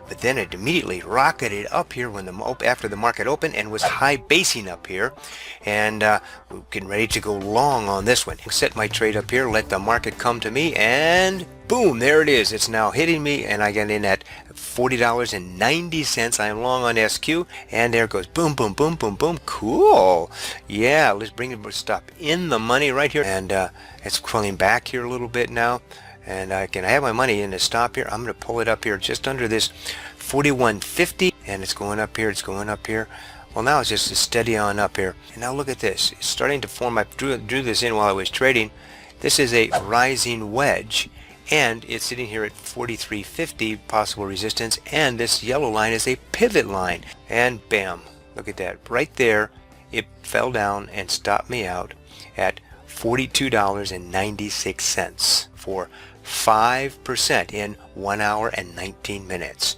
but then it immediately rocketed up here when after the market opened and was high basing up here, and we're getting ready to go long on this one. Set my trade up here, let the market come to me, and boom, there it is. It's now hitting me, and I get in at $40.90. I am long on SQ, and there it goes. Boom, boom, boom, boom, boom. Cool. Yeah, let's bring the stop in the money right here, and it's pulling back here a little bit now. And I have my money in the stop here. I'm going to pull it up here just under this 41.50, and it's going up here. It's going up here. Well, now it's just steady on up here. And now look at this. It's starting to form. I drew this in while I was trading. This is a rising wedge, and it's sitting here at 43.50 possible resistance, and this yellow line is a pivot line. And bam, look at that. Right there, it fell down and stopped me out at $42.96 for 5% in 1 hour and 19 minutes.